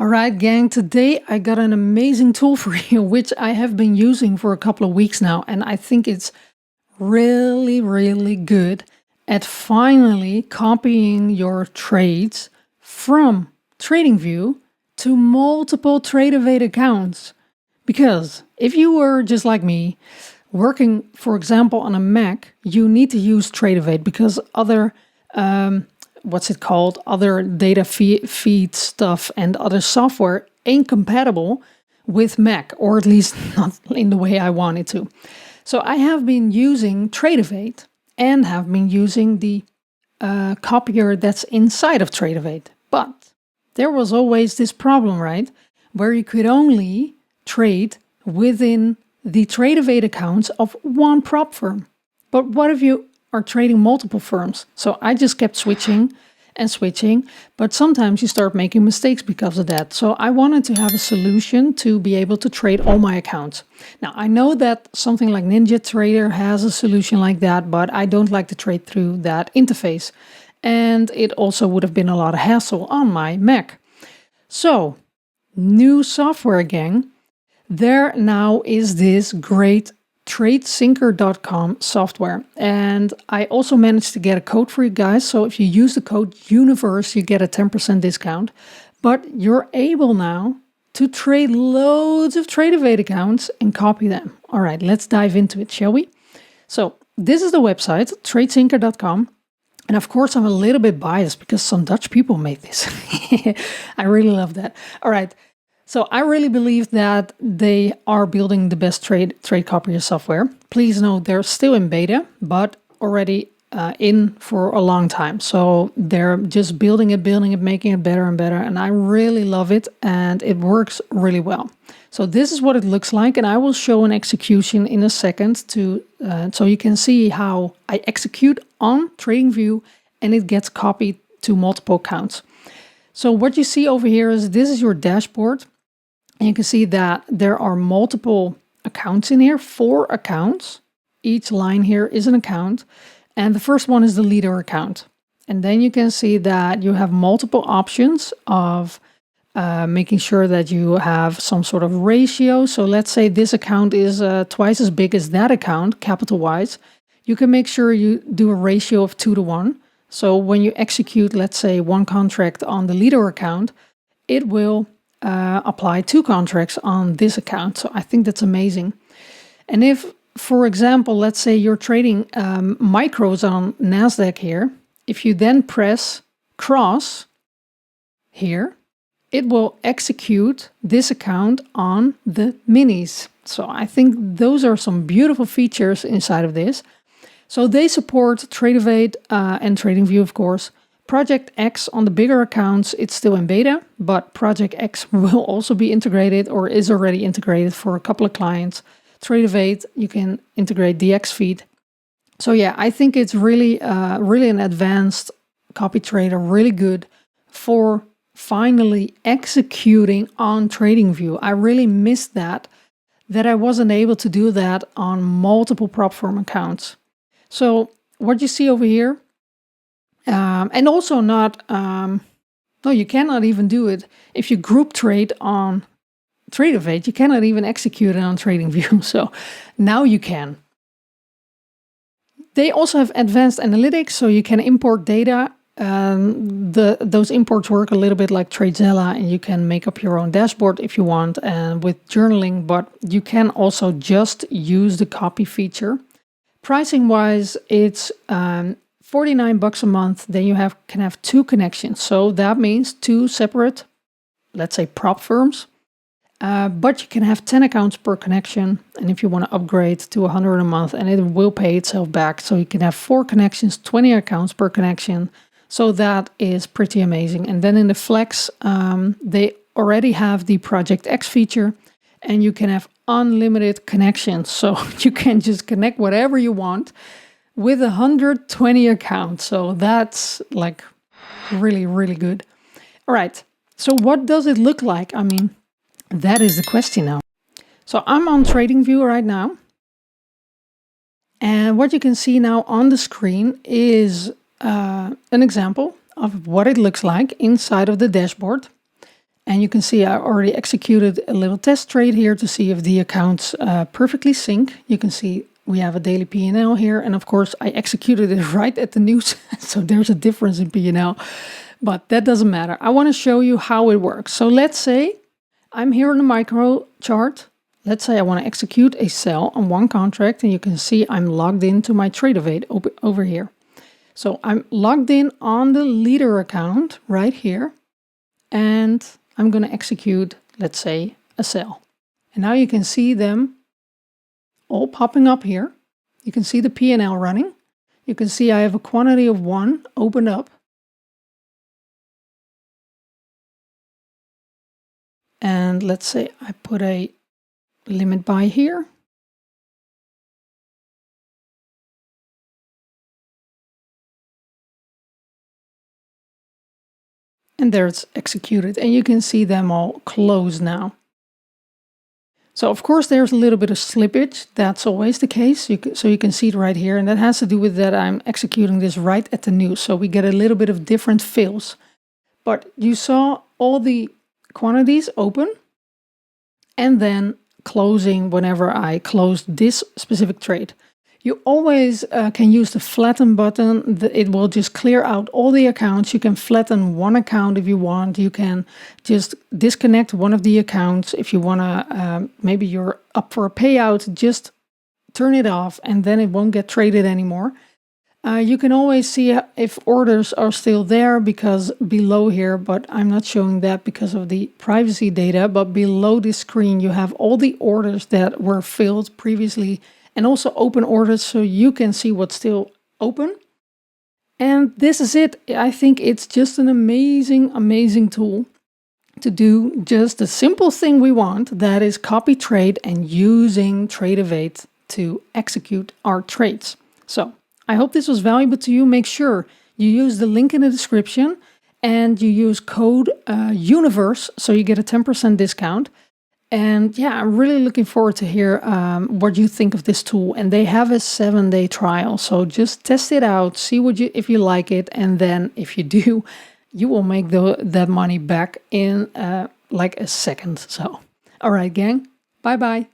Alright gang, today I got an amazing tool for you, which I have been using for a couple of weeks now, and I think it's really good at finally copying your trades from Tradingview to multiple Tradovate accounts. Because if you were just like me, working, for example, on a Mac, you need to use Tradovate because other other data feed stuff and other software ain't compatible with Mac, or at least not in the way I want it to. So I have been using Tradovate and have been using the copier that's inside of Tradovate. But there was always this problem, right? Where you could only trade within the Tradovate accounts of one prop firm. But what if you are trading multiple firms? So I just kept switching and switching, but sometimes you start making mistakes because of that. So I wanted to have a solution to be able to trade all my accounts. Now I know that something like NinjaTrader has a solution like that, but I don't like to trade through that interface. And it also would have been a lot of hassle on my Mac. So, new software gang. There now is this great Tradesyncer.com software, and I also managed to get a code for you guys. So if you use the code UNIVERSE, you get a 10% discount. But you're able now to trade loads of Tradovate accounts and copy them. All right, let's dive into it, shall we? So this is the website, Tradesyncer.com. And of course, I'm a little bit biased because some Dutch people made this. I really love that. All right. So I really believe that they are building the best trade copier software. Please note they're still in beta, but already in for a long time. So they're just building it, making it better and better. And I really love it, and it works really well. So this is what it looks like, and I will show an execution in a second to so you can see how I execute on Tradingview and it gets copied to multiple accounts. So what you see over here is this is your dashboard. And you can see that there are multiple accounts in here, 4 accounts. Each line here is an account. And the first one is the leader account. And then you can see that you have multiple options of making sure that you have some sort of ratio. So let's say this account is twice as big as that account, capital-wise. You can make sure you do a ratio of 2 to 1. So when you execute, let's say, 1 contract on the leader account, it will apply 2 contracts on this account. So I think that's amazing. And if, for example, let's say you're trading micros on NASDAQ here, if you then press cross here, it will execute this account on the minis. So I think those are some beautiful features inside of this. So they support Tradovate and Tradingview, of course. Project X on the bigger accounts, it's still in beta, but Project X will also be integrated or is already integrated for a couple of clients. Tradovate, you can integrate the X feed. So yeah, I think it's really an advanced copy trader, really good for finally executing on Tradingview. I really missed that I wasn't able to do that on multiple prop firm accounts. So what you see over here, and also not, no, you cannot even do it. If you group trade on Tradovate, you cannot even execute it on Tradingview. So now you can. They also have advanced analytics, so you can import data. Those imports work a little bit like Tradezilla, and you can make up your own dashboard if you want, and with journaling, but you can also just use the copy feature. Pricing wise, it's $49 a month. Then you can have 2 connections. So that means 2 separate, let's say, prop firms. But you can have 10 accounts per connection. And if you want to upgrade to 100 a month, and it will pay itself back. So you can have 4 connections, 20 accounts per connection. So that is pretty amazing. And then in the Flex, they already have the Project X feature, and you can have unlimited connections. So you can just connect whatever you want with 120 accounts. So that's like really good. All right. So what does it look like? I mean, that is the question now. So I'm on Tradingview right now. And what you can see now on the screen is an example of what it looks like inside of the dashboard. And you can see I already executed a little test trade here to see if the accounts perfectly sync. You can see we have a daily P&L here. And of course, I executed it right at the news. So there's a difference in P&L, but that doesn't matter. I want to show you how it works. So let's say I'm here on the micro chart. Let's say I want to execute a sell on one contract, and you can see I'm logged into my Tradovate over here. So I'm logged in on the leader account right here, and I'm going to execute, let's say, a sell. And now you can see them all popping up here. You can see the P&L running. You can see I have a quantity of 1 opened up. And let's say I put a limit buy here. And there it's executed, and you can see them all close now. So of course there's a little bit of slippage. That's always the case. So you can see it right here, and that has to do with that I'm executing this right at the news. So we get a little bit of different fills. But you saw all the quantities open and then closing whenever I closed this specific trade. You always can use the flatten button. It will just clear out all the accounts. You can flatten one account if you want. You can just disconnect one of the accounts if you want to, maybe you're up for a payout, just turn it off and then it won't get traded anymore. You can always see if orders are still there because below here, but I'm not showing that because of the privacy data, but below this screen you have all the orders that were filled previously and also open orders, so you can see what's still open. And this is it. I think it's just an amazing, amazing tool to do just the simple thing we want, that is copy trade and using Tradovate to execute our trades. So I hope this was valuable to you. Make sure you use the link in the description and you use code UNIVERSE so you get a 10% discount. And yeah, I'm really looking forward to hear what you think of this tool. And they have a 7-day trial, so just test it out, see if you like it, and then if you do, you will make that money back in like a second. So, all right, gang, bye bye.